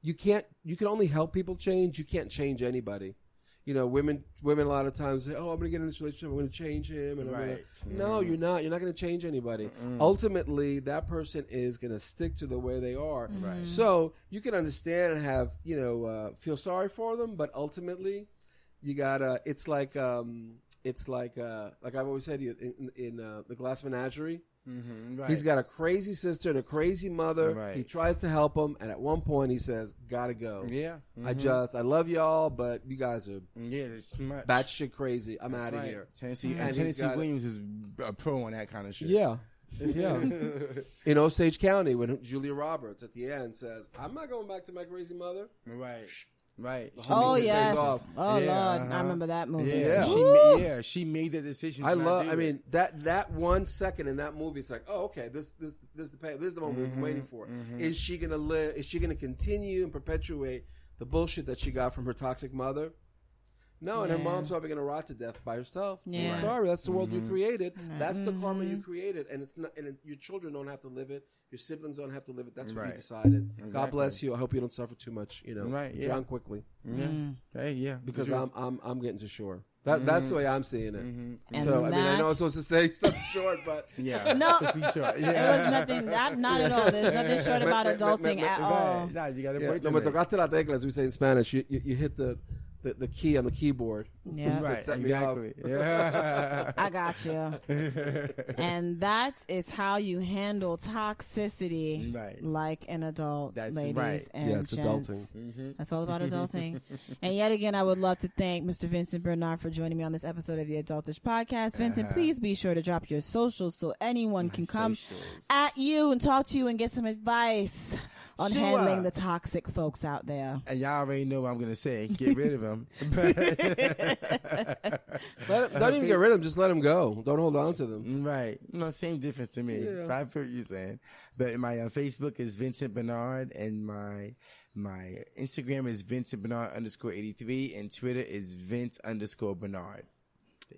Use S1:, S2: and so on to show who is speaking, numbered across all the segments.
S1: you can only help people change. You can't change anybody. You know, women a lot of times say, "Oh, I'm going to get in this relationship. I'm going to change him." And no, you're not. You're not going to change anybody. Ultimately, that person is going to stick to the way they are. Right. So you can understand and have, feel sorry for them, but ultimately, you gotta. It's like I've always said in the Glass Menagerie. Mm-hmm, right. He's got a crazy sister and a crazy mother. Right. He tries to help him, and at one point he says, "Gotta go." Yeah. Mm-hmm. I love y'all, but you guys are batshit crazy. I'm out of here.
S2: Tennessee Williams is a pro on that kind of shit.
S1: Yeah. Yeah. In Osage County, when Julia Roberts at the end says, "I'm not going back to my crazy mother."
S2: Right. Right.
S3: Oh yes. Oh Lord, I remember that movie.
S2: Yeah. She made the decision.
S1: That 1 second in that movie, it's like, oh, okay, this is the moment we've been waiting for. Mm-hmm. Is she gonna live? Is she gonna continue and perpetuate the bullshit that she got from her toxic mother? No, and her mom's probably going to rot to death by herself. Yeah. Right. Sorry, that's the world you created. That's the karma you created, and it's not. And your children don't have to live it. Your siblings don't have to live it. That's what you decided. Exactly. God bless you. I hope you don't suffer too much. Drown quickly.
S2: Hey,
S1: because I'm getting to shore. That's the way I'm seeing it. Mm-hmm. So I know I'm supposed to say stuff short, but
S3: no, short. It was nothing. Not at all. There's nothing short about adulting at all.
S2: Nah, you got to break.
S1: No, but tocaste la tecla, as we say in Spanish. You hit the key on the keyboard.
S3: Yeah.
S2: Right, exactly.
S3: Yeah. I got you. And that is how you handle toxicity like an adult, ladies and gents.
S1: Adulting.
S3: Mm-hmm. That's all about adulting. And yet again, I would love to thank Mr. Vincent Bernand for joining me on this episode of the Adultish Podcast. Vincent, please be sure to drop your socials so anyone can come at you and talk to you and get some advice on handling the toxic folks out there.
S2: And y'all already know what I'm going to say. Get rid of them.
S1: Don't even get rid of them. Just let them go. Don't hold on to them.
S2: Right. No, same difference to me. Yeah. I feel what you're saying. But my Facebook is Vincent Bernard, and my Instagram is Vincent Bernard _83, and Twitter is Vince _Bernard.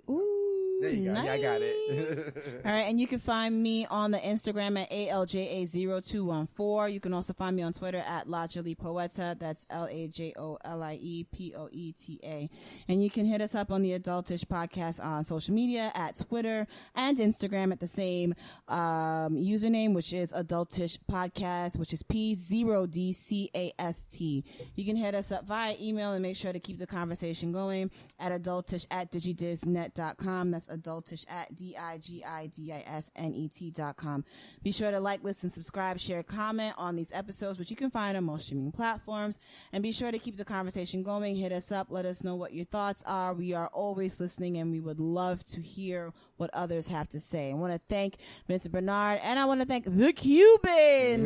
S3: Ooh.
S2: There you go. Nice. Yeah, I got it.
S3: All right, and you can find me on the Instagram at ALJA0214. You can also find me on Twitter at LaJoliePoeta. That's LAJOLIEPOETA. And you can hit us up on the Adultish Podcast on social media at Twitter and Instagram at the same username, which is Adultish Podcast, which is P0DCAST. You can hit us up via email and make sure to keep the conversation going at adultish@digidisnet.com. That's adultish@digidisnet.com. Be sure to like, listen, subscribe, share, comment on these episodes, which you can find on most streaming platforms. And be sure to keep the conversation going. Hit us up. Let us know what your thoughts are. We are always listening, and we would love to hear what others have to say. I want to thank Vincent Bernard, and I want to thank the Cuban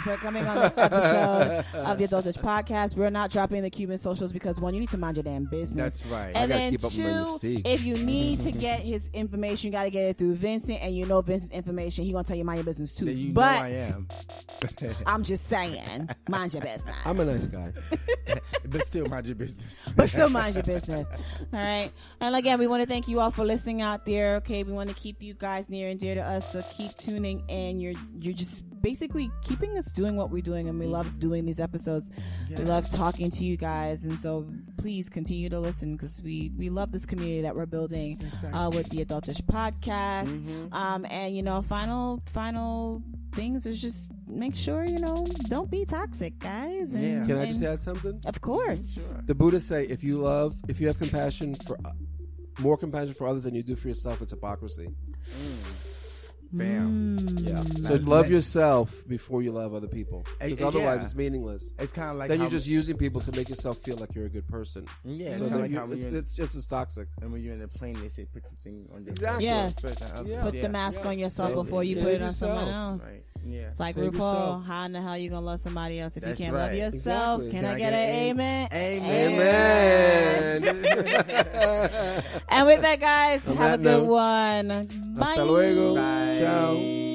S3: for coming on this episode of the Adultish Podcast. We're not dropping the Cuban socials because, one, you need to mind your damn business.
S2: That's right.
S3: And then two, if you need to get his information, you got to get it through Vincent, and you know Vincent's information. He's going to tell you mind your business too.
S2: You
S3: but
S2: know I am.
S3: I'm just saying, mind your business.
S1: I'm a nice guy.
S2: But still mind your business.
S3: All right. And again, we want to thank you all for listening out there. Okay, we want to keep you guys near and dear to us, so keep tuning in. You're just basically keeping us doing what we're doing, and we love doing these episodes. We love talking to you guys, and so please continue to listen, because we love this community that we're building with the Adultish Podcast. And final things is just make sure don't be toxic, guys. And,
S1: Can I just add something?
S3: Of course.
S1: Sure. The Buddhists say if you have more compassion for others than you do for yourself, it's hypocrisy.
S2: Bam.
S1: Yeah. So love yourself before you love other people, because otherwise it's meaningless.
S2: It's kind of like
S1: then you're just using people to make yourself feel like you're a good person.
S2: Yeah.
S1: So it's just as toxic.
S2: And when you're in a plane, they say put the thing on your
S1: exactly.
S3: Yes. Put the mask on yourself before you put it on someone else.
S2: Right. Yeah.
S3: It's like
S1: Save
S3: RuPaul.
S1: yourself.
S3: How in the hell you gonna love somebody else if
S2: That's
S3: you can't
S2: right.
S3: love yourself?
S1: Exactly.
S3: Can I get an amen?
S1: Amen.
S3: And with that, guys, have a good one. Bye.
S1: Hasta luego.
S2: Bye.
S1: Ciao.